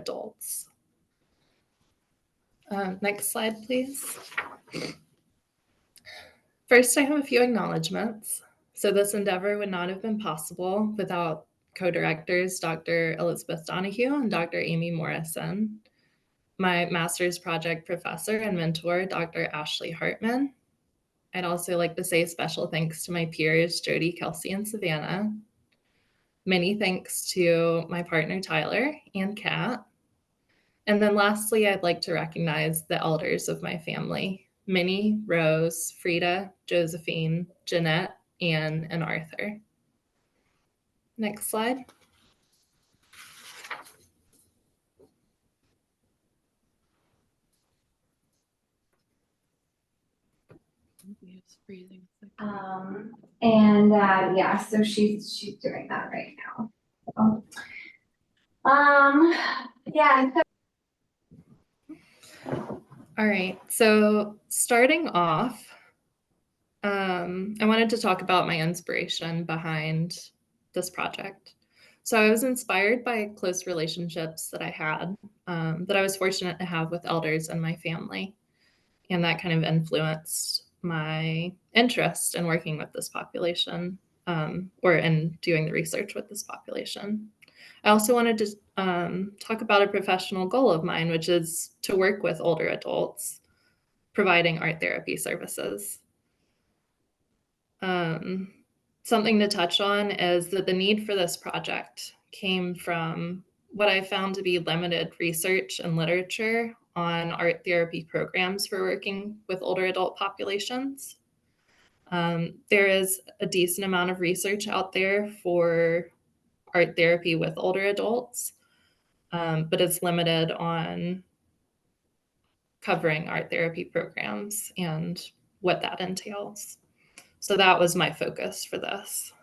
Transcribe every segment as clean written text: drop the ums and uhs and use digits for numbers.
adults. Next slide, please. First, I have a few acknowledgements. So this endeavor would not have been possible without co-directors Dr. Elizabeth Donahue and Dr. Amy Morrison, my master's project professor and mentor, Dr. Ashley Hartman. I'd also like to say special thanks to my peers, Jody, Kelsey, and Savannah. Many thanks to my partner, Tyler, and Kat. And then lastly, I'd like to recognize the elders of my family, Minnie, Rose, Frida, Josephine, Jeanette, Anne, and Arthur. Next slide. Yeah, so she's doing that right now. So, yeah. All right, so starting off, I wanted to talk about my inspiration behind this project. So I was inspired by close relationships that I had, that I was fortunate to have with elders in my family. And that kind of influenced my interest in working with this population, or in doing the research with this population. I also wanted to talk about a professional goal of mine, which is to work with older adults, providing art therapy services. Something to touch on is that the need for this project came from what I found to be limited research and literature on art therapy programs for working with older adult populations. There is a decent amount of research out there for art therapy with older adults, but it's limited on covering art therapy programs and what that entails. So that was my focus for this.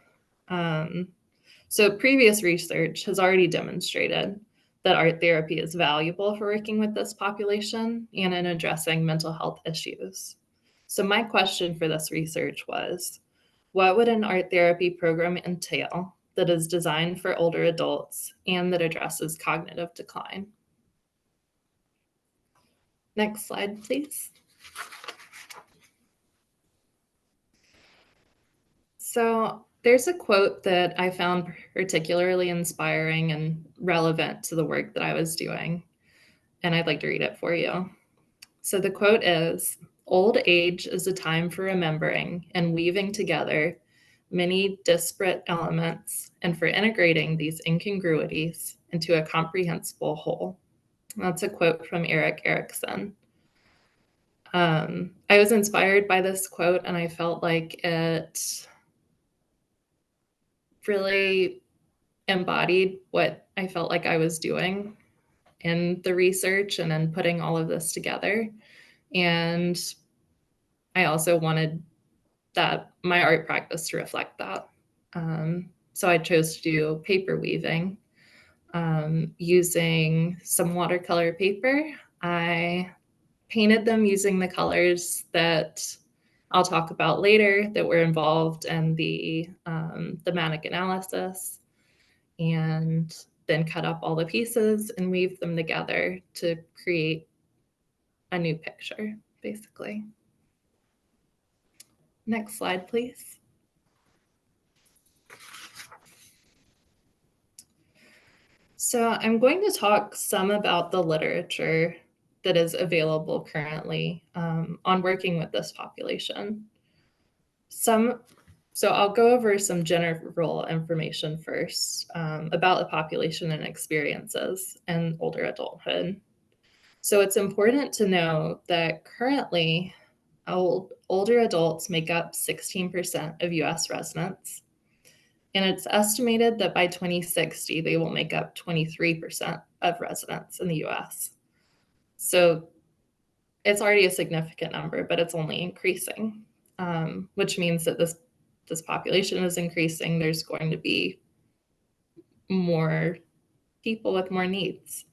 So previous research has already demonstrated that art therapy is valuable for working with this population and in addressing mental health issues. So my question for this research was, what would an art therapy program entail that is designed for older adults and that addresses cognitive decline? Next slide, please. So there's a quote that I found particularly inspiring and relevant to the work that I was doing, and I'd like to read it for you. So the quote is, "Old age is a time for remembering and weaving together many disparate elements and for integrating these incongruities into a comprehensible whole." That's a quote from Erik Erikson. I was inspired by this quote, and I felt like it really embodied what I felt like I was doing in the research and in putting all of this together. And I also wanted that my art practice to reflect that. So I chose to do paper weaving using some watercolor paper. I painted them using the colors that I'll talk about later that were involved in the thematic analysis, and then cut up all the pieces and weave them together to create a new picture, basically. Next slide, please. So I'm going to talk some about the literature that is available currently on working with this population. So I'll go over some general information first about the population and experiences in older adulthood. So it's important to know that currently older adults make up 16% of US residents, and it's estimated that by 2060, they will make up 23% of residents in the US. So it's already a significant number, but it's only increasing, which means that this population is increasing. There's going to be more people with more needs.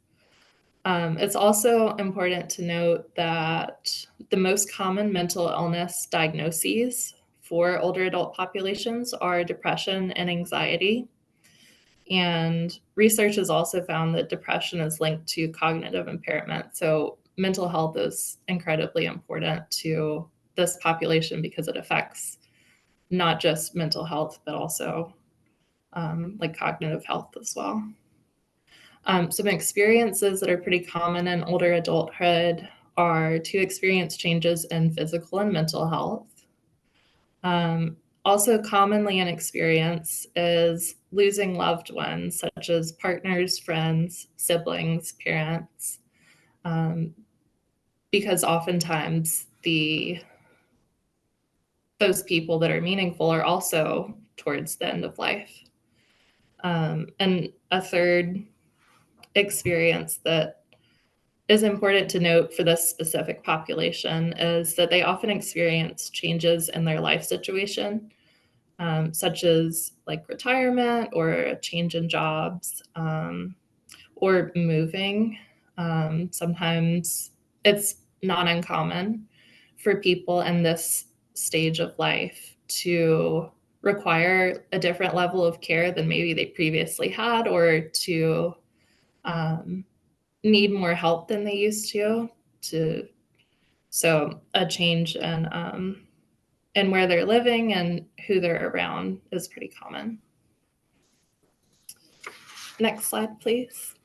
It's also important to note that the most common mental illness diagnoses for older adult populations are depression and anxiety. And research has also found that depression is linked to cognitive impairment. So mental health is incredibly important to this population because it affects not just mental health, but also like cognitive health as well. Some experiences that are pretty common in older adulthood are to experience changes in physical and mental health. Also commonly an experience is losing loved ones, such as partners, friends, siblings, parents, because oftentimes those people that are meaningful are also towards the end of life. And a third experience that is important to note for this specific population is that they often experience changes in their life situation, such as like retirement or a change in jobs, or moving. Sometimes it's not uncommon for people in this stage of life to require a different level of care than maybe they previously had, or to need more help than they used to so a change in where they're living and who they're around is pretty common. Next slide, please.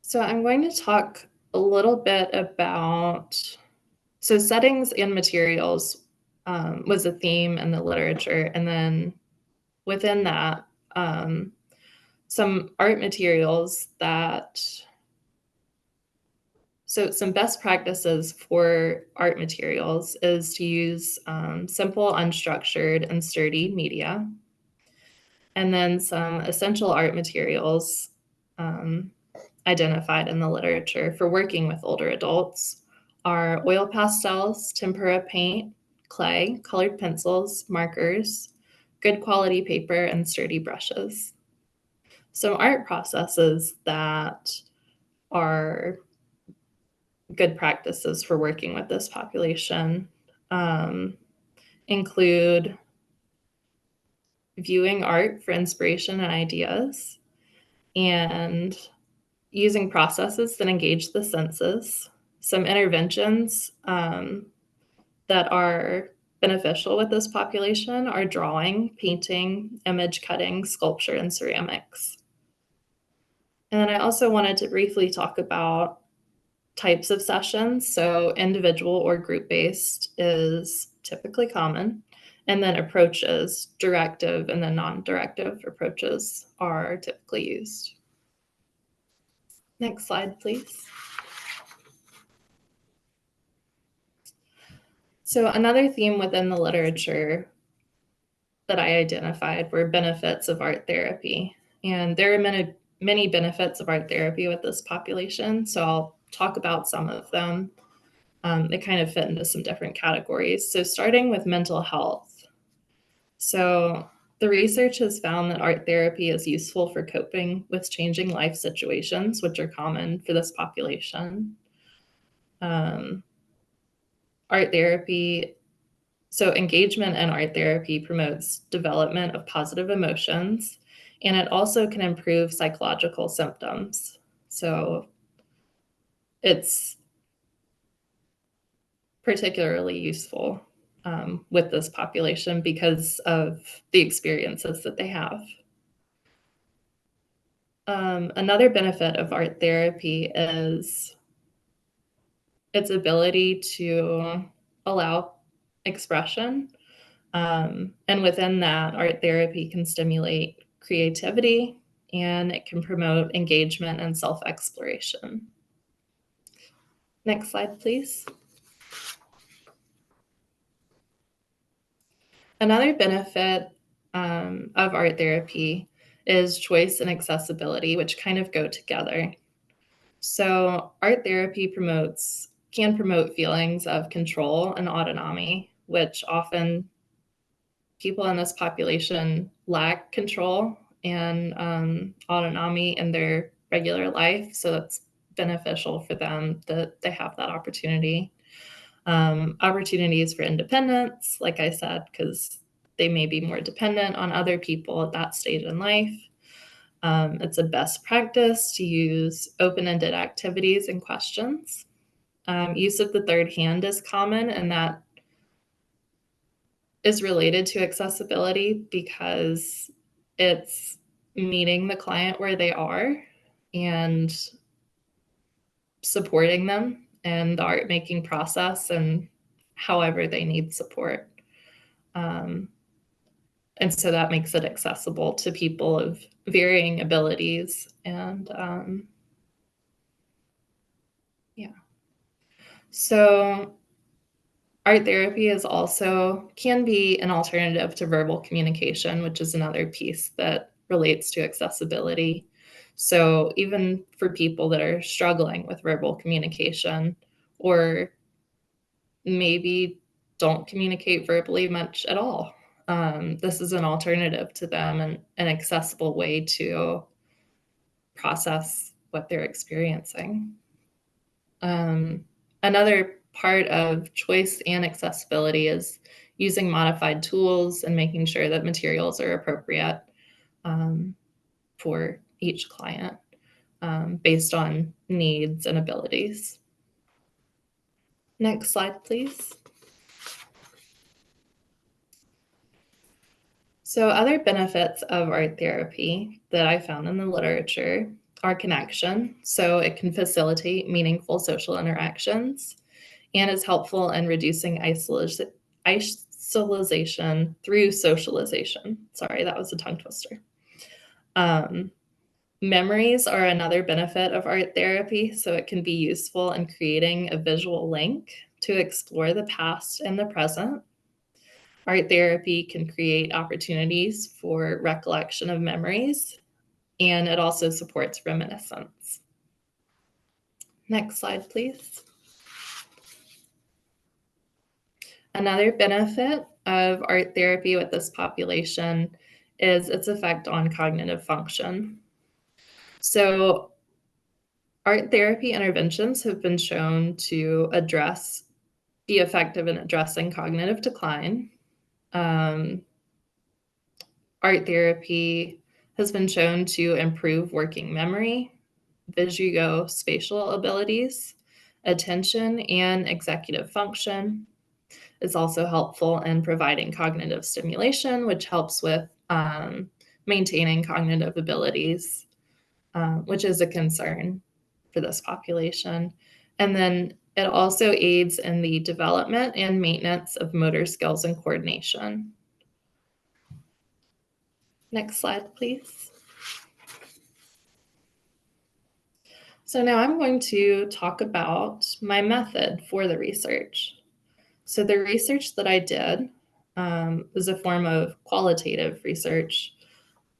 So I'm going to talk a little bit about, so settings and materials was a theme in the literature, and then within that, some art materials that, so some best practices for art materials is to use simple, unstructured, and sturdy media. And then some essential art materials identified in the literature for working with older adults are oil pastels, tempera paint, clay, colored pencils, markers, good quality paper, and sturdy brushes. Some art processes that are good practices for working with this population include viewing art for inspiration and ideas, and using processes that engage the senses. Some interventions that are beneficial with this population are drawing, painting, image cutting, sculpture, and ceramics. And then I also wanted to briefly talk about types of sessions. So individual or group-based is typically common. And then approaches, directive and then non-directive approaches are typically used. Next slide, please. So another theme within the literature that I identified were benefits of art therapy. And there are many benefits of art therapy with this population. So I'll talk about some of them. They kind of fit into some different categories. So starting with mental health. So the research has found that art therapy is useful for coping with changing life situations, which are common for this population. Art therapy, so engagement in art therapy promotes development of positive emotions, and it also can improve psychological symptoms. So it's particularly useful with this population because of the experiences that they have. Another benefit of art therapy is its ability to allow expression. And within that, art therapy can stimulate creativity and it can promote engagement and self-exploration. Next slide, please. Another benefit of art therapy is choice and accessibility, which kind of go together. So art therapy can promote feelings of control and autonomy, which often people in this population lack control and autonomy in their regular life. So it's beneficial for them that they have that opportunity. Opportunities for independence, like I said, because they may be more dependent on other people at that stage in life. It's a best practice to use open-ended activities and questions. Use of the third hand is common, and that is related to accessibility because it's meeting the client where they are and supporting them in the art making process and however they need support. And so that makes it accessible to people of varying abilities. And yeah. So art therapy is also can be an alternative to verbal communication, which is another piece that relates to accessibility. So even for people that are struggling with verbal communication or maybe don't communicate verbally much at all, this is an alternative to them and an accessible way to process what they're experiencing. Another part of choice and accessibility is using modified tools and making sure that materials are appropriate for each client based on needs and abilities. Next slide, please. So other benefits of art therapy that I found in the literature are connection. So it can facilitate meaningful social interactions and is helpful in reducing isolation through socialization. Sorry, that was a tongue twister. Memories are another benefit of art therapy, so it can be useful in creating a visual link to explore the past and the present. Art therapy can create opportunities for recollection of memories, and it also supports reminiscence. Next slide, please. Another benefit of art therapy with this population is its effect on cognitive function. So art therapy interventions have been shown to be effective in addressing cognitive decline. Art therapy has been shown to improve working memory, visuospatial abilities, attention, and executive function. Is also helpful in providing cognitive stimulation, which helps with maintaining cognitive abilities, which is a concern for this population. And then it also aids in the development and maintenance of motor skills and coordination. Next slide, please. So now I'm going to talk about my method for the research. So the research that I did was a form of qualitative research.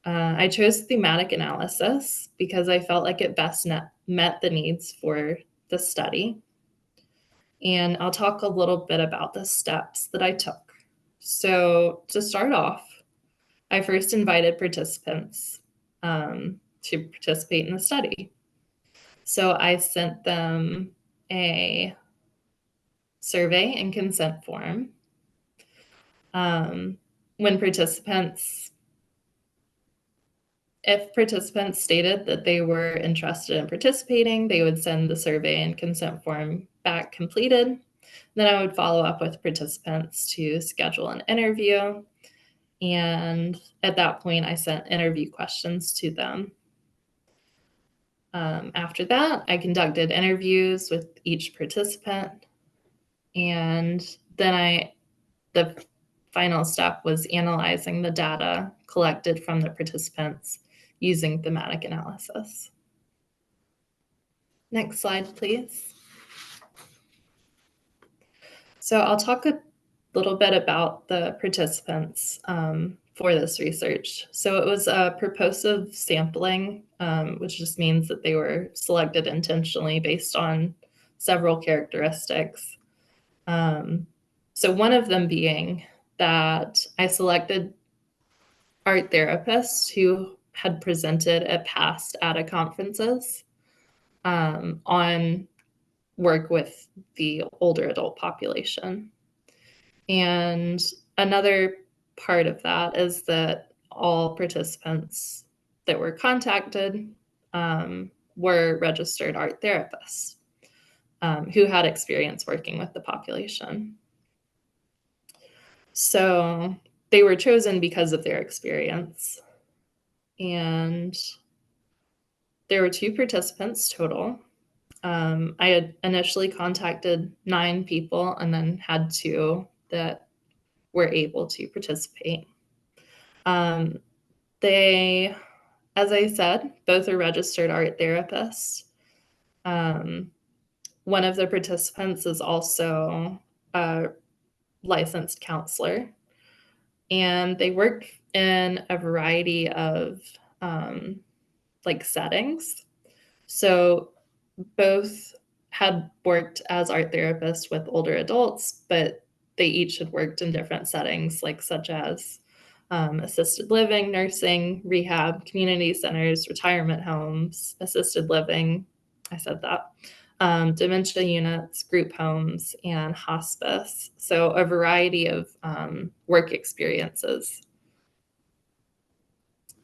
I chose thematic analysis because I felt like it best met the needs for the study. And I'll talk a little bit about the steps that I took. So to start off, I first invited participants to participate in the study. So I sent them a survey and consent form. If participants stated that they were interested in participating, they would send the survey and consent form back completed. Then I would follow up with participants to schedule an interview. And at that point, I sent interview questions to them. After that, I conducted interviews with each participant. And then the final step was analyzing the data collected from the participants using thematic analysis. Next slide, please. So I'll talk a little bit about the participants for this research. So it was a purposive sampling, which just means that they were selected intentionally based on several characteristics. So one of them being that I selected art therapists who had presented at past ADA conferences on work with the older adult population. And another part of that is that all participants that were contacted were registered art therapists who had experience working with the population. So they were chosen because of their experience. And there were 2 participants total. I had initially contacted 9 people and then had 2 that were able to participate. They, as I said, both are registered art therapists. One of the participants is also a licensed counselor, and they work in a variety of settings. So both had worked as art therapists with older adults, but they each had worked in different settings, such as assisted living, nursing, rehab, community centers, retirement homes, assisted living. I said that. Dementia units, group homes, and hospice. So a variety of work experiences.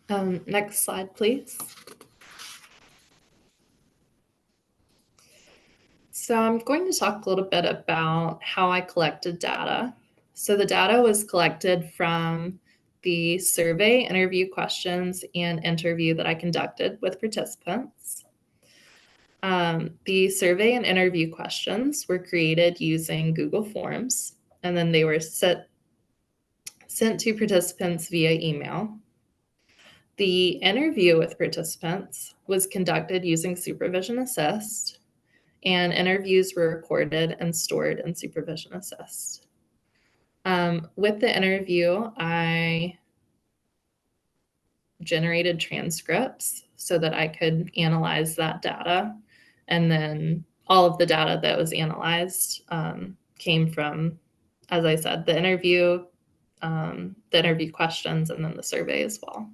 Next slide, please. So I'm going to talk a little bit about how I collected data. So the data was collected from the survey, interview questions, and interview that I conducted with participants. The survey and interview questions were created using Google Forms, and then they were sent to participants via email. The interview with participants was conducted using Supervision Assist, and interviews were recorded and stored in Supervision Assist. With the interview, I generated transcripts so that I could analyze that data. And then all of the data that was analyzed came from, as I said, the interview questions, and then the survey as well.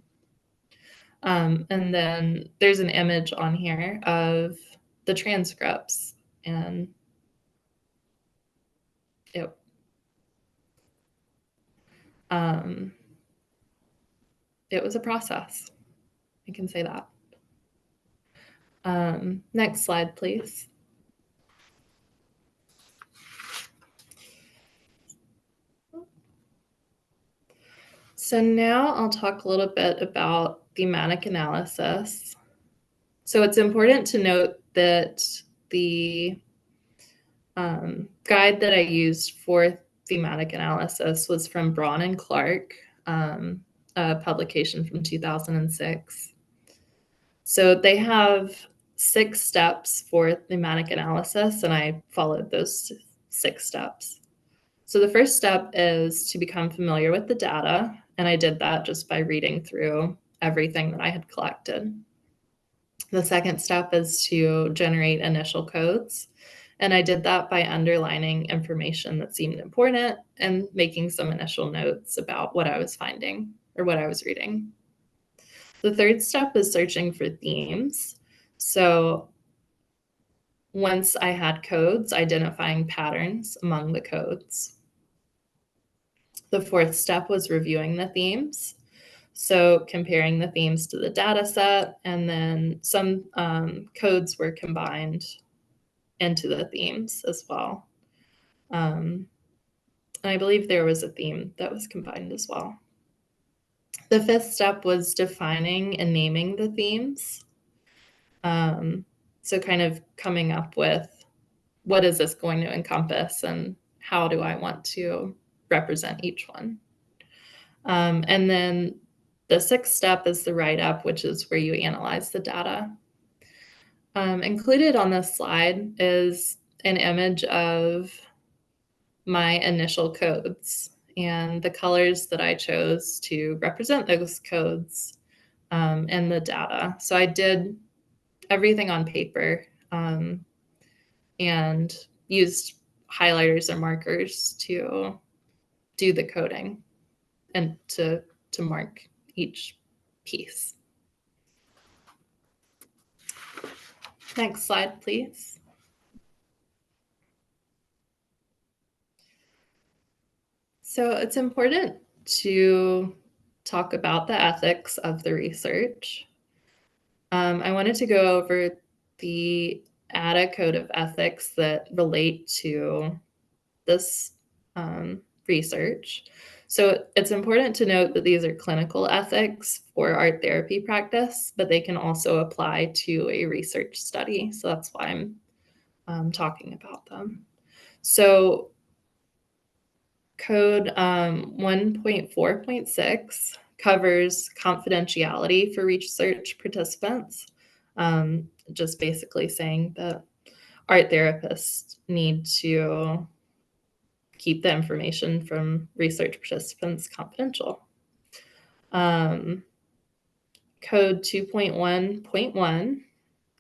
And then there's an image on here of the transcripts, and it was a process. I can say that. Next slide, please. So now I'll talk a little bit about thematic analysis. So it's important to note that the guide that I used for thematic analysis was from Braun and Clark, a publication from 2006. So they have 6 steps for thematic analysis, and I followed those 6 steps. So the first step is to become familiar with the data, and I did that just by reading through everything that I had collected. The second step is to generate initial codes, and I did that by underlining information that seemed important and making some initial notes about what I was finding or what I was reading. The third step is searching for themes. So once I had codes, identifying patterns among the codes. The fourth step was reviewing the themes. So comparing the themes to the data set, and then some codes were combined into the themes as well. And I believe there was a theme that was combined as well. The fifth step was defining and naming the themes. So kind of coming up with, what is this going to encompass, and how do I want to represent each one? And then the sixth step is the write-up, which is where you analyze the data. Included on this slide is an image of my initial codes and the colors that I chose to represent those codes and the data. So I did everything on paper and used highlighters and markers to do the coding and to mark each piece. Next slide, please. So it's important to talk about the ethics of the research. I wanted to go over the ADA code of ethics that relate to this research. So it's important to note that these are clinical ethics for art therapy practice, but they can also apply to a research study. So that's why I'm talking about them. So code 1.4.6 covers confidentiality for research participants, just basically saying that art therapists need to keep the information from research participants confidential. Code 2.1.1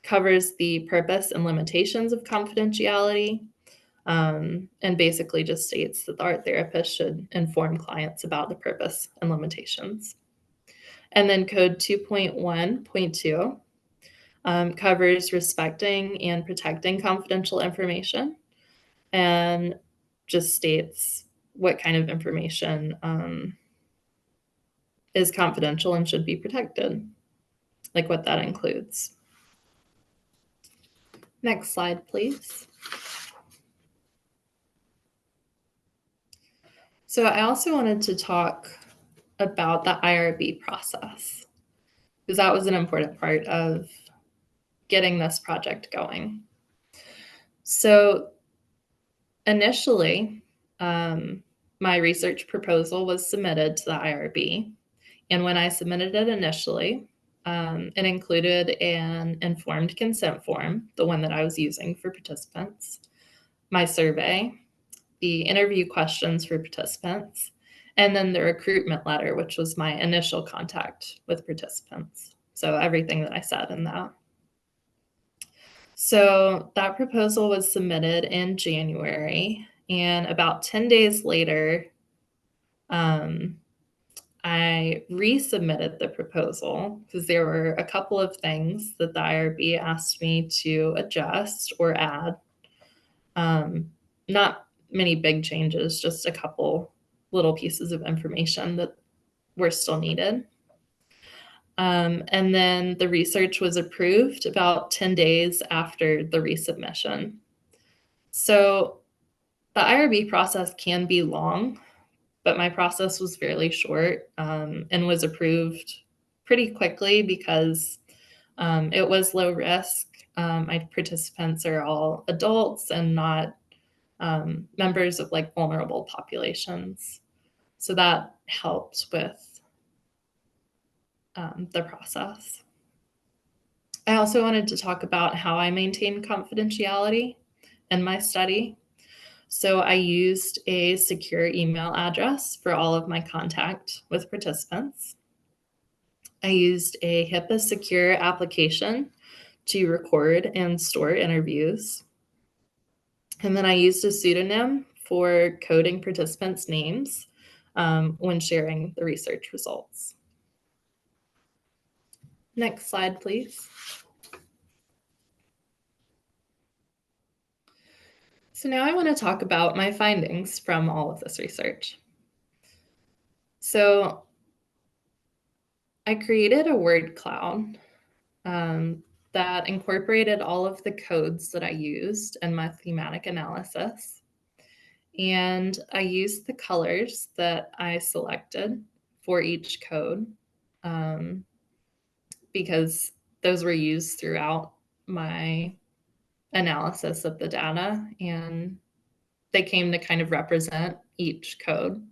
covers the purpose and limitations of confidentiality, and basically just states that the art therapist should inform clients about the purpose and limitations. And then code 2.1.2 covers respecting and protecting confidential information, and just states what kind of information is confidential and should be protected, like what that includes. Next slide, please. So I also wanted to talk about the IRB process, because that was an important part of getting this project going. So initially, my research proposal was submitted to the IRB. And when I submitted it initially, it included an informed consent form, the one that I was using for participants, my survey, the interview questions for participants, and then the recruitment letter, which was my initial contact with participants. So everything that I said in that. So that proposal was submitted in January, and about 10 days later, I resubmitted the proposal because there were a couple of things that the IRB asked me to adjust or add. Not many big changes, just a couple little pieces of information that were still needed. And then the research was approved about 10 days after the resubmission. So the IRB process can be long, but my process was fairly short, and was approved pretty quickly because it was low risk. My participants are all adults and not members of like vulnerable populations. So that helped with the process. I also wanted to talk about how I maintain confidentiality in my study. So I used a secure email address for all of my contact with participants. I used a HIPAA secure application to record and store interviews. And then I used a pseudonym for coding participants' names when sharing the research results. Next slide, please. So now I want to talk about my findings from all of this research. So I created a word cloud that incorporated all of the codes that I used in my thematic analysis. And I used the colors that I selected for each code because those were used throughout my analysis of the data, and they came to kind of represent each code.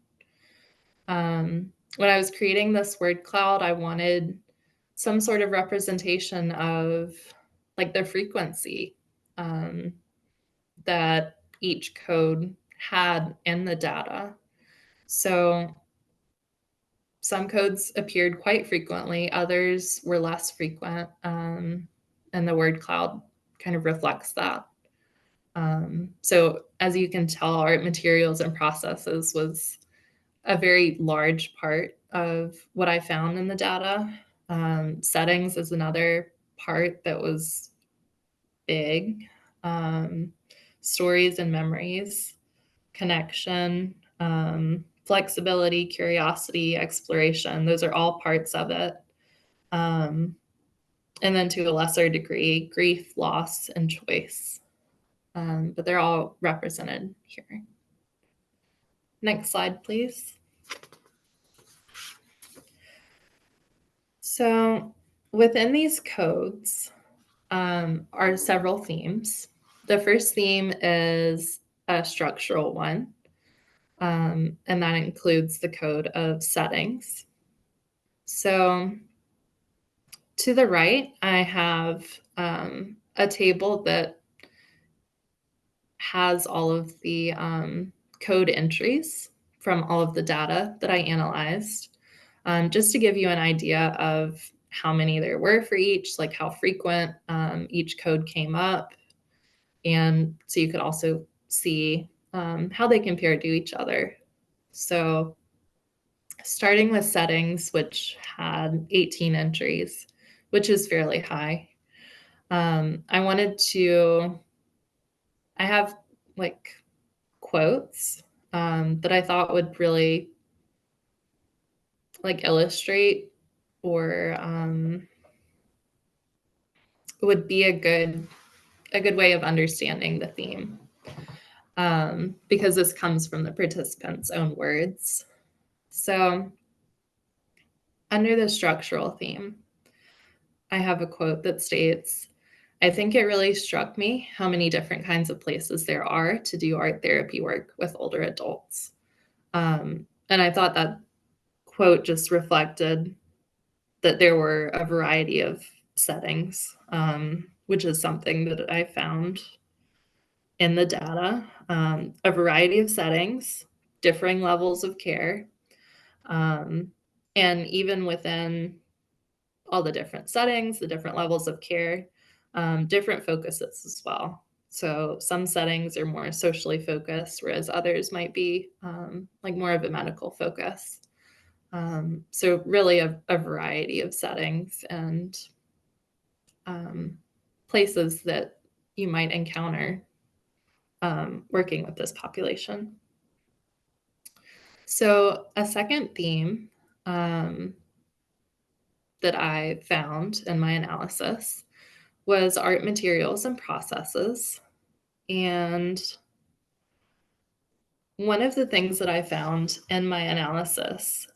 When I was creating this word cloud, I wanted some sort of representation of like the frequency that each code had in the data. So some codes appeared quite frequently, others were less frequent, and the word cloud kind of reflects that. So as you can tell, art materials and processes was a very large part of what I found in the data. Settings is another part that was big. Stories and memories, connection, flexibility, curiosity, exploration. Those are all parts of it. And then to a lesser degree, grief, loss, and choice. But they're all represented here. Next slide, please. So within these codes are several themes. The first theme is a structural one, and that includes the code of settings. So to the right, I have a table that has all of the code entries from all of the data that I analyzed, just to give you an idea of how many there were for each, like how frequent each code came up. And so you could also see how they compare to each other. So starting with settings, which had 18 entries, which is fairly high. I have like quotes that I thought would really like illustrate or would be a good way of understanding the theme, because this comes from the participants' own words. So under the structural theme, I have a quote that states, "I think it really struck me how many different kinds of places there are to do art therapy work with older adults." And I thought that quote just reflected that there were a variety of settings, which is something that I found in the data. A variety of settings, differing levels of care, um, and even within all the different settings, the different levels of care, different focuses as well. So some settings are more socially focused, whereas others might be like more of a medical focus. So really a variety of settings and places that you might encounter working with this population. So a second theme that I found in my analysis was art materials and processes. And one of the things that I found in my analysis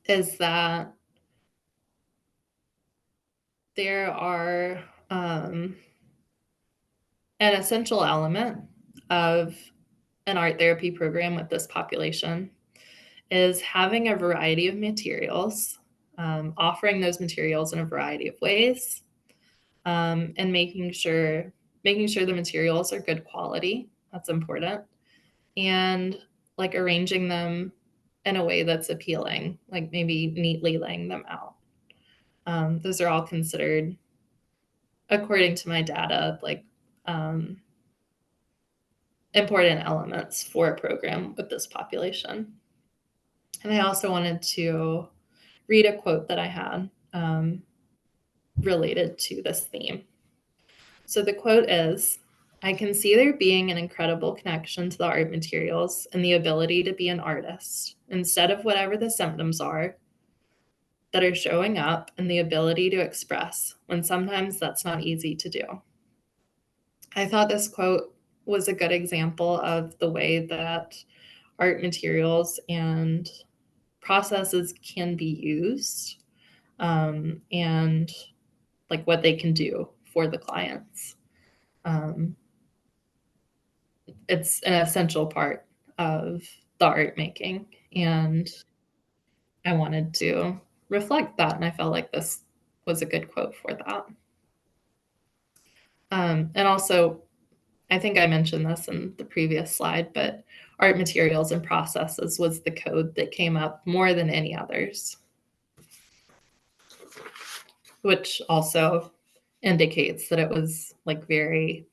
is that there are an essential element of an art therapy program with this population is having a variety of materials, offering those materials in a variety of ways, and making sure the materials are good quality. That's important. And like arranging them in a way that's appealing, like maybe neatly laying them out. Those are all considered, according to my data, like important elements for a program with this population. And I also wanted to read a quote that I had related to this theme. So the quote is, "I can see there being an incredible connection to the art materials and the ability to be an artist, instead of whatever the symptoms are that are showing up, and the ability to express, when sometimes that's not easy to do." I thought this quote was a good example of the way that art materials and processes can be used, and like what they can do for the clients. It's an essential part of the art making, and I wanted to reflect that, and I felt like this was a good quote for that. And also, I think I mentioned this in the previous slide, but art materials and processes was the code that came up more than any others, which also indicates that it was like very,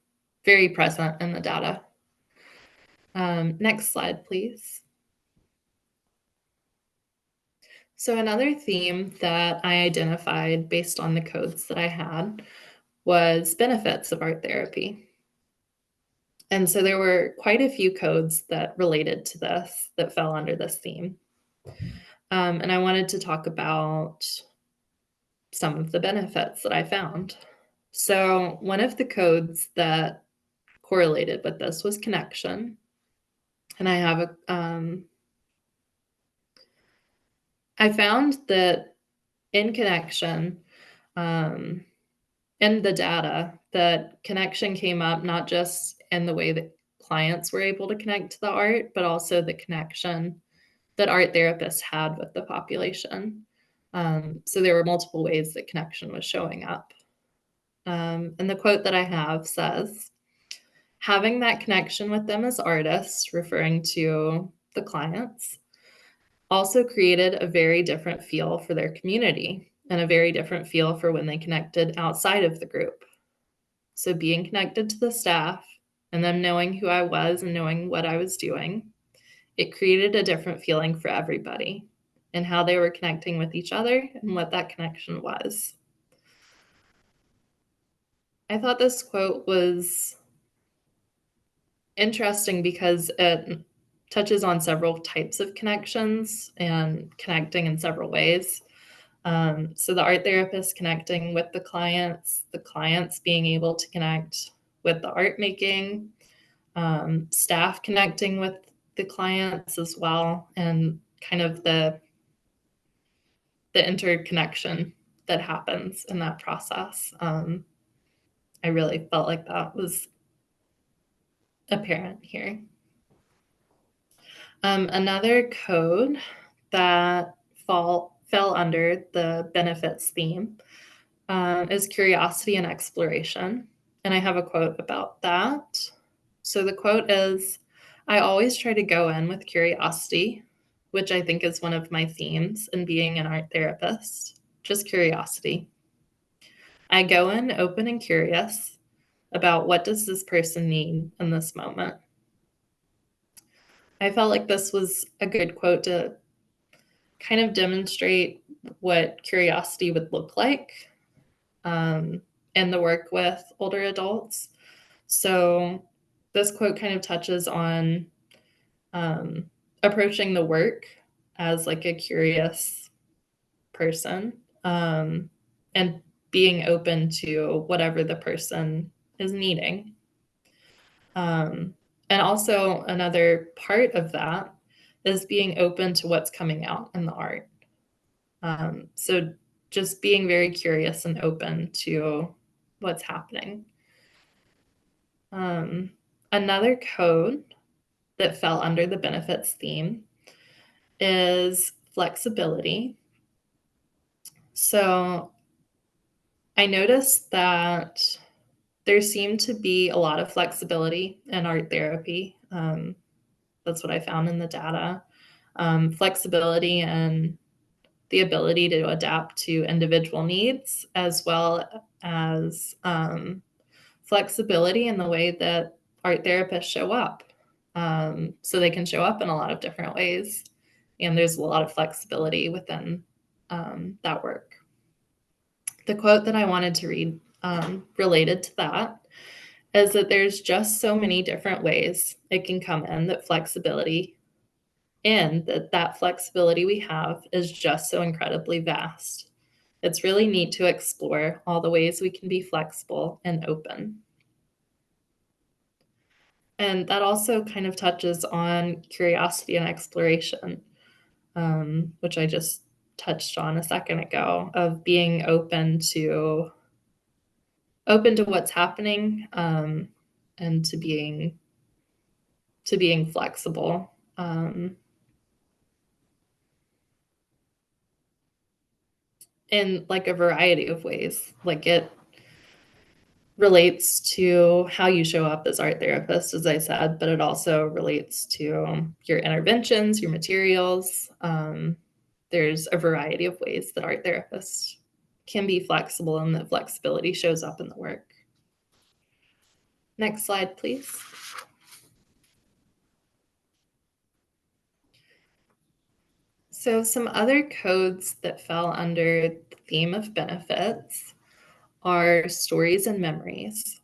very present in the data. Next slide, please. So another theme that I identified based on the codes that I had was benefits of art therapy. And so there were quite a few codes that related to this that fell under this theme. And I wanted to talk about some of the benefits that I found. So one of the codes that correlated with this was connection. And I found that in connection, um, in the data, that connection came up not just in the way that clients were able to connect to the art, but also the connection that art therapists had with the population. So there were multiple ways that connection was showing up. And the quote that I have says, having that connection with them as artists, referring to the clients, also created a very different feel for their community and a very different feel for when they connected outside of the group. So being connected to the staff and them knowing who I was and knowing what I was doing, it created a different feeling for everybody and how they were connecting with each other and what that connection was. I thought this quote was interesting because it touches on several types of connections and connecting in several ways. So the art therapist connecting with the clients being able to connect with the art making, staff connecting with the clients as well, and kind of the interconnection that happens in that process. I really felt like that was apparent here. Another code that fell under the benefits theme is curiosity and exploration. And I have a quote about that. So the quote is, I always try to go in with curiosity, which I think is one of my themes in being an art therapist, just curiosity. I go in open and curious about what does this person need in this moment. I felt like this was a good quote to kind of demonstrate what curiosity would look like in the work with older adults. So this quote kind of touches on approaching the work as like a curious person, and being open to whatever the person is needing. And also another part of that is being open to what's coming out in the art. So just being very curious and open to what's happening. Another code that fell under the benefits theme is flexibility. So I noticed that there seemed to be a lot of flexibility in art therapy. That's what I found in the data. Flexibility and the ability to adapt to individual needs, as well as flexibility in the way that art therapists show up. So they can show up in a lot of different ways, and there's a lot of flexibility within that work. The quote that I wanted to read related to that is that there's just so many different ways it can come in, that flexibility in that flexibility we have is just so incredibly vast. It's really neat to explore all the ways we can be flexible and open. And that also kind of touches on curiosity and exploration, which I just touched on a second ago, of being open to what's happening, and to being flexible. In like a variety of ways. Like it relates to how you show up as art therapist, as I said, but it also relates to your interventions, your materials. There's a variety of ways that art therapists can be flexible, and that flexibility shows up in the work. Next slide, please. So some other codes that fell under the theme of benefits are stories and memories.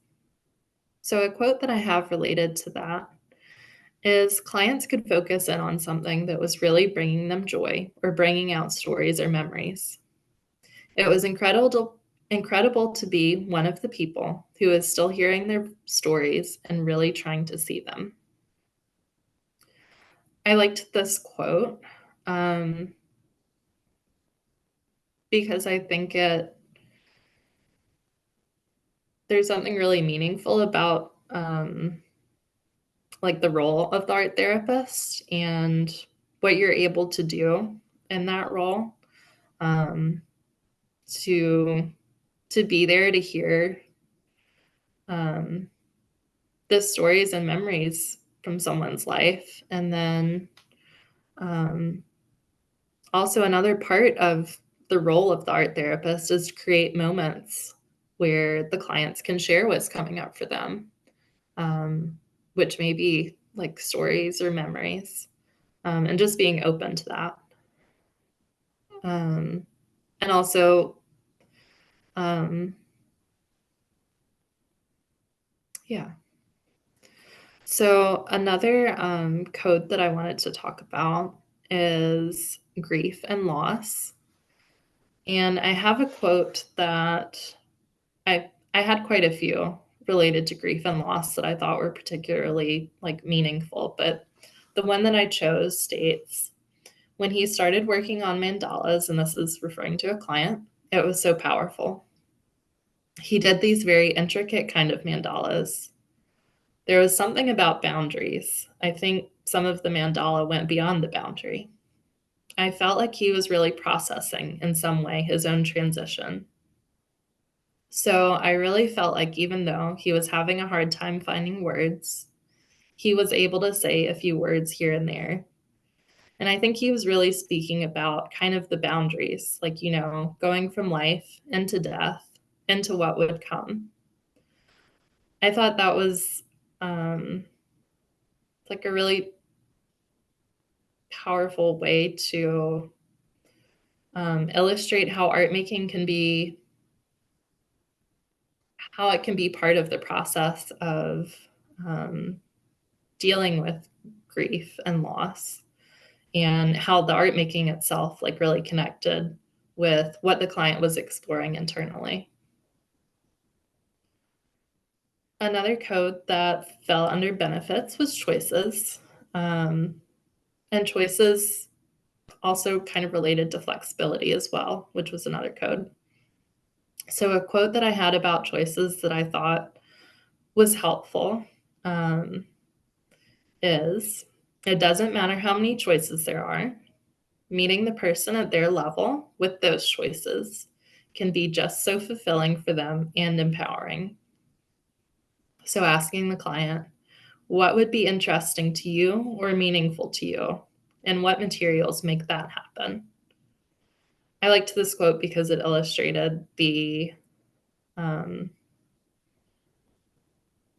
So a quote that I have related to that is clients could focus in on something that was really bringing them joy or bringing out stories or memories. It was incredible to be one of the people who is still hearing their stories and really trying to see them. I liked this quote because I think there's something really meaningful about like the role of the art therapist and what you're able to do in that role, um, to be there to hear um, the stories and memories from someone's life. And then um, also another part of the role of the art therapist is to create moments where the clients can share what's coming up for them, um, which may be like stories or memories, and just being open to that. Um, and also, um, yeah. So another code that I wanted to talk about is grief and loss. And I have a quote that I had quite a few related to grief and loss that I thought were particularly like meaningful, but the one that I chose states, when he started working on mandalas, and this is referring to a client, it was so powerful. He did these very intricate kind of mandalas. There was something about boundaries. I think some of the mandala went beyond the boundary. I felt like he was really processing in some way his own transition. So I really felt like even though he was having a hard time finding words, he was able to say a few words here and there. And I think he was really speaking about kind of the boundaries, like, going from life into death, into what would come. I thought that was um, like a really powerful way to illustrate how art making can be, how it can be part of the process of um, dealing with grief and loss, and how the art making itself like really connected with what the client was exploring internally. Another code that fell under benefits was choices. Um, and choices also kind of related to flexibility as well, which was another code. So, a quote that I had about choices that I thought was helpful um, is, it doesn't matter how many choices there are, meeting the person at their level with those choices can be just so fulfilling for them and empowering. So, asking the client, what would be interesting to you or meaningful to you? And what materials make that happen? I liked this quote because it illustrated um,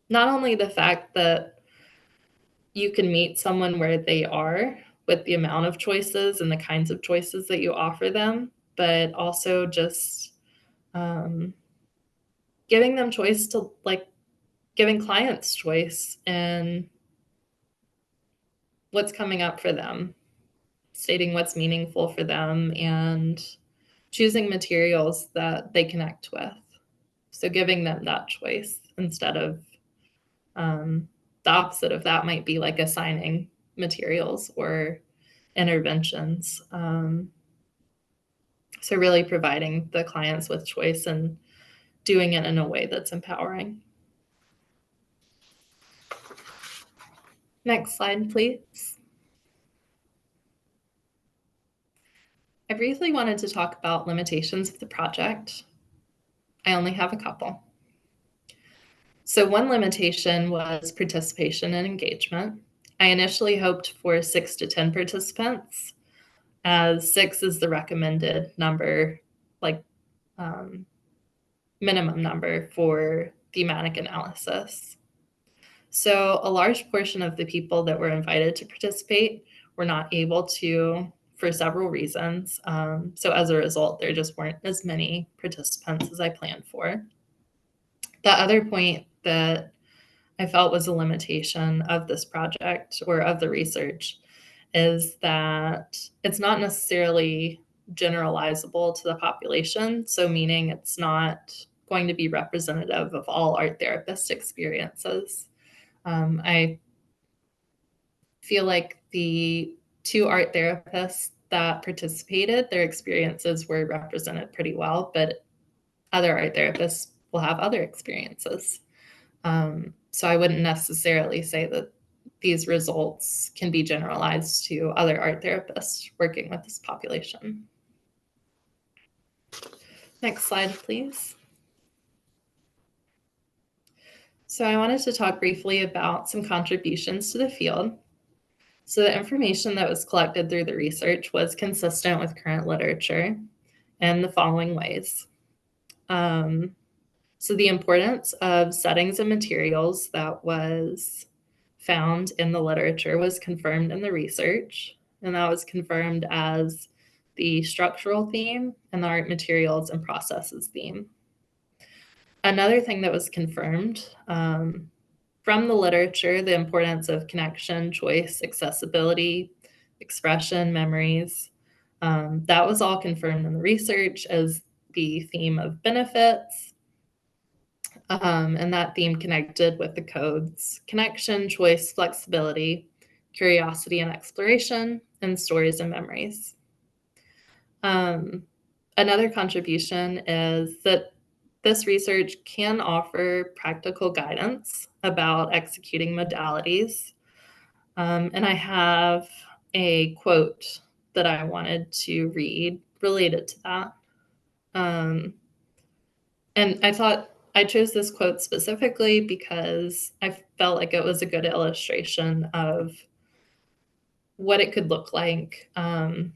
not only the fact that you can meet someone where they are with the amount of choices and the kinds of choices that you offer them, but also just um, giving them choice to like giving clients choice and what's coming up for them, stating what's meaningful for them, and choosing materials that they connect with. So giving them that choice instead of the opposite of that might be like assigning materials or interventions. So really providing the clients with choice and doing it in a way that's empowering. Next slide, please. I briefly wanted to talk about limitations of the project. I only have a couple. So one limitation was participation and engagement. I initially hoped for 6 to 10 participants, as 6 is the recommended number, like um, minimum number for thematic analysis. So a large portion of the people that were invited to participate were not able to for several reasons. So as a result, there just weren't as many participants as I planned for. The other point that I felt was a limitation of this project or of the research is that it's not necessarily generalizable to the population. So, meaning it's not going to be representative of all art therapist experiences. I feel like the two art therapists that participated, their experiences were represented pretty well, but other art therapists will have other experiences. So I wouldn't necessarily say that these results can be generalized to other art therapists working with this population. Next slide, please. So I wanted to talk briefly about some contributions to the field. So the information that was collected through the research was consistent with current literature in the following ways. So the importance of settings and materials that was found in the literature was confirmed in the research, and that was confirmed as the structural theme and the art materials and processes theme. Another thing that was confirmed from the literature, the importance of connection, choice, accessibility, expression, memories. That was all confirmed in the research as the theme of benefits. And that theme connected with the codes connection, choice, flexibility, curiosity and exploration, and stories and memories. Another contribution is that this research can offer practical guidance about executing modalities. And I have a quote that I wanted to read related to that. And I thought I chose this quote specifically because I felt like it was a good illustration of what it could look like to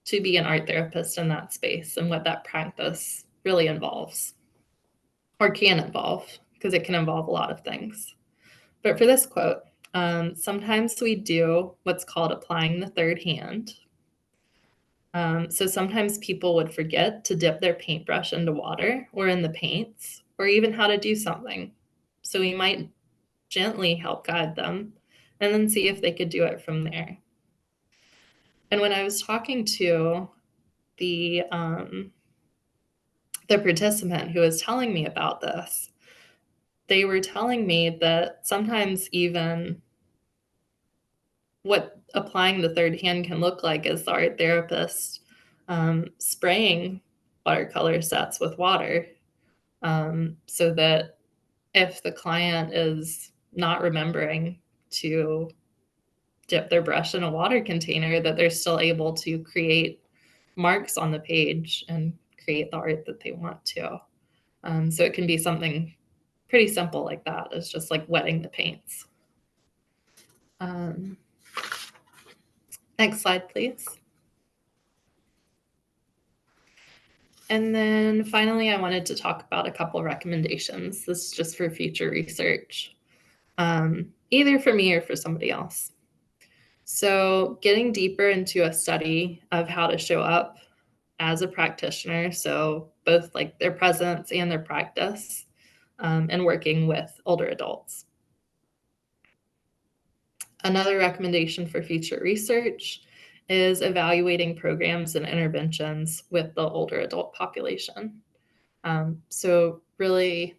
be an art therapist in that space and what that practice really involves or can involve, because it can involve a lot of things. But for this quote, sometimes we do what's called applying the third hand. So sometimes people would forget to dip their paintbrush into water or in the paints, or even how to do something. So we might gently help guide them and then see if they could do it from there. And when I was talking to the participant who was telling me about this, they were telling me that sometimes even what applying the third hand can look like is the art therapist spraying watercolor sets with water, so that if the client is not remembering to dip their brush in a water container, that they're still able to create marks on the page and create the art that they want to. So it can be something pretty simple like that. It's just like wetting the paints. Next slide, please. And then finally, I wanted to talk about a couple recommendations. This is just for future research, either for me or for somebody else. So getting deeper into a study of how to show up as a practitioner, so both like their presence and their practice, and working with older adults. Another recommendation for future research is evaluating programs and interventions with the older adult population. So really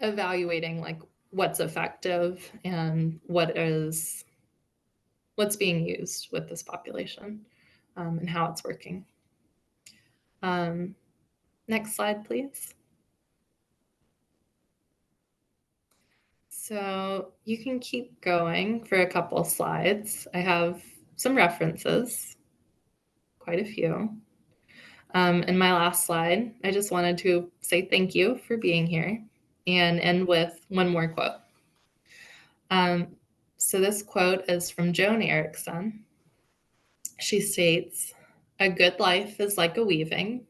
evaluating like what's effective and what's being used with this population, and how it's working. Next slide, please. So you can keep going for a couple slides. I have some references, quite a few. In my last slide, I just wanted to say thank you for being here and end with one more quote. So this quote is from Joan Erickson. She states, "A good life is like a weaving.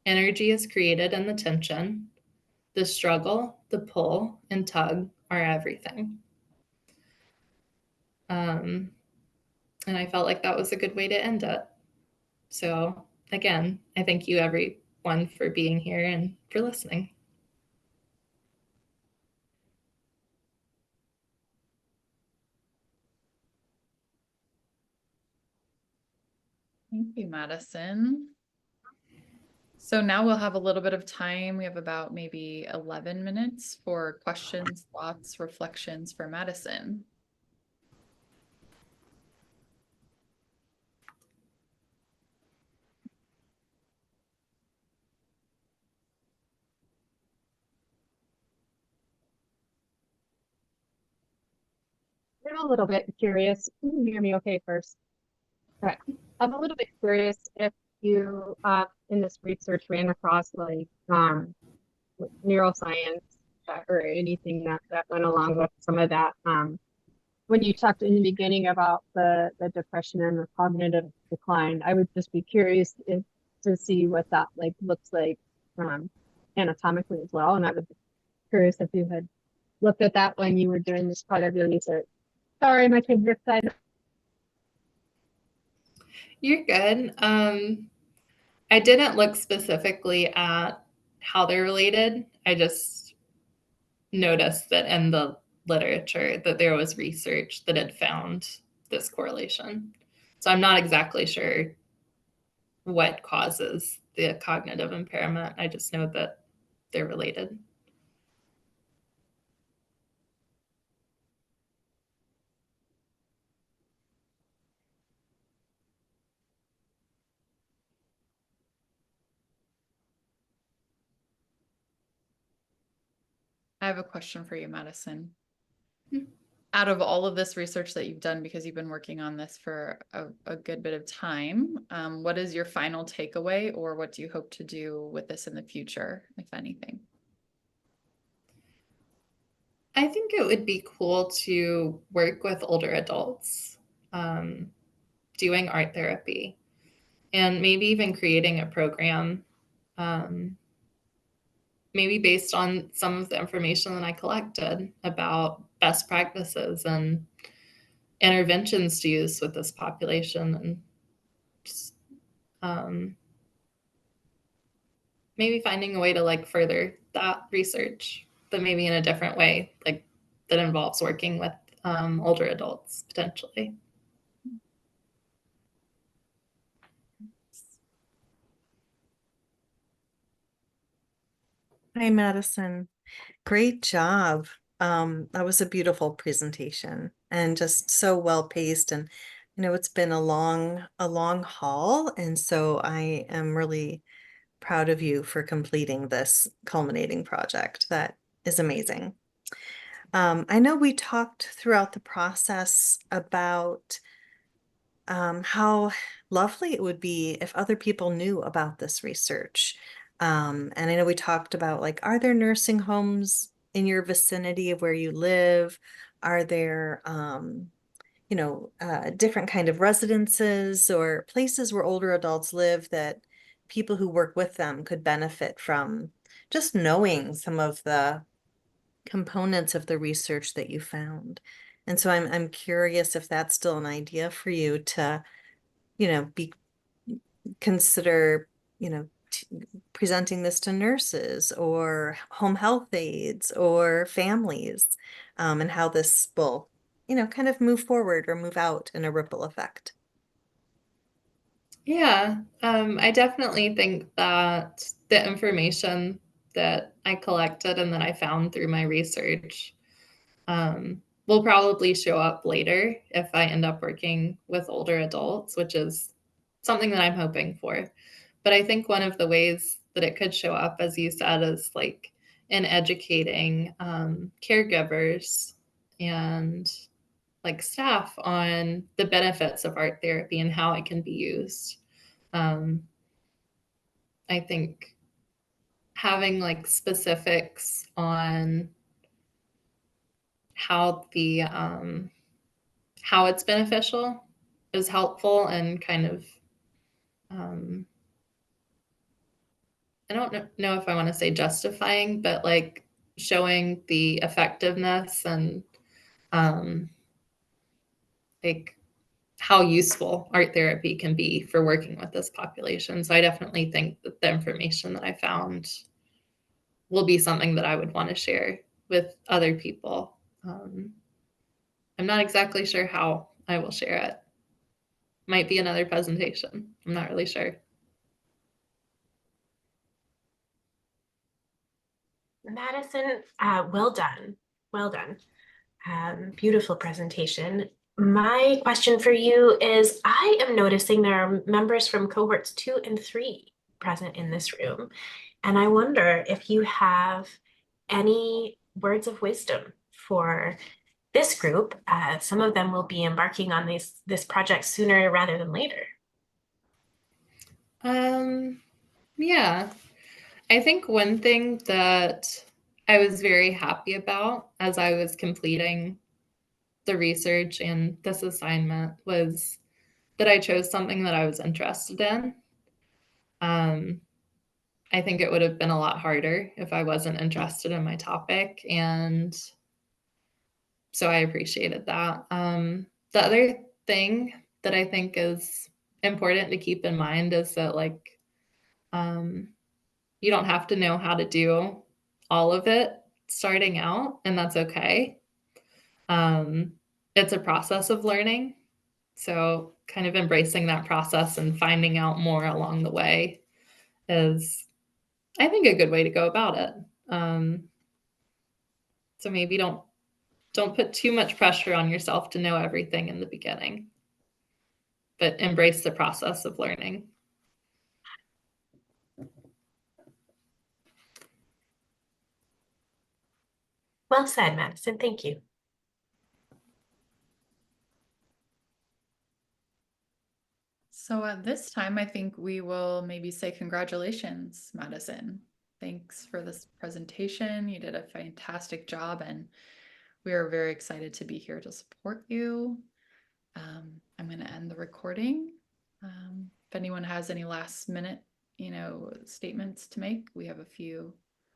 Energy is created in the tension. The struggle, the pull, and tug are everything." And I felt like that was a good way to end it. So again, I thank you everyone for being here and for listening. Thank you, Madison. So now we'll have a little bit of time. We have about maybe 11 minutes for questions, thoughts, reflections for Madison. I'm a little bit curious. Can you hear me okay first? Okay. I'm a little bit curious if you, in this research ran across like neuroscience or anything that went along with some of that. When you talked in the beginning about the depression and the cognitive decline, I would just be curious to see what that like looks like anatomically as well. And I was curious if you had looked at that when you were doing this part of your research. Sorry, my kids are excited. You're good. I didn't look specifically at how they're related. I just noticed that in the literature that there was research that had found this correlation. So I'm not exactly sure what causes the cognitive impairment. I just know that they're related. I have a question for you, Madison. Hmm. Out of all of this research that you've done, because you've been working on this for a good bit of time, what is your final takeaway, or what do you hope to do with this in the future, if anything? I think it would be cool to work with older adults doing art therapy and maybe even creating a program, maybe based on some of the information that I collected about best practices and interventions to use with this population, and just, maybe finding a way to like further that research, but maybe in a different way, like that involves working with older adults potentially. Hi, Madison. Great job. That was a beautiful presentation and just so well paced. And it's been a long haul. And so I am really proud of you for completing this culminating project. That is amazing. I know we talked throughout the process about how lovely it would be if other people knew about this research. And I know we talked about like, are there nursing homes in your vicinity of where you live? Are there, different kind of residences or places where older adults live that people who work with them could benefit from just knowing some of the components of the research that you found? And so I'm curious if that's still an idea for you to be consider, presenting this to nurses or home health aides or families, and how this will, kind of move forward or move out in a ripple effect. Yeah, I definitely think that the information that I collected and that I found through my research will probably show up later if I end up working with older adults, which is something that I'm hoping for. But I think one of the ways that it could show up, as you said, is like in educating caregivers and like staff on the benefits of art therapy and how it can be used. Um, I think having like specifics on how the how it's beneficial is helpful, and kind of I don't know if I want to say justifying, but like showing the effectiveness and um, like how useful art therapy can be for working with this population. So I definitely think that the information that I found will be something that I would want to share with other people. I'm not exactly sure how I will share it. might be another presentation. I'm not really sure. Madison, well done. Well done. Beautiful presentation. My question for you is, I am noticing there are members from cohorts 2 and 3 present in this room. And I wonder if you have any words of wisdom for this group. Some of them will be embarking on this project sooner rather than later. Yeah, I think one thing that I was very happy about as I was completing the research and this assignment was that I chose something that I was interested in. I think it would have been a lot harder if I wasn't interested in my topic, and so I appreciated that. The other thing that I think is important to keep in mind is that like you don't have to know how to do all of it starting out, and that's okay. It's a process of learning. So, kind of embracing that process and finding out more along the way is, I think, a good way to go about it. So maybe don't put too much pressure on yourself to know everything in the beginning, but embrace the process of learning. Well said, Madison. Thank you. So at this time, I think we will maybe say congratulations, Madison. Thanks for this presentation. You did a fantastic job, and we are very excited to be here to support you. I'm going to end the recording. If anyone has any last minute, statements to make, we have a few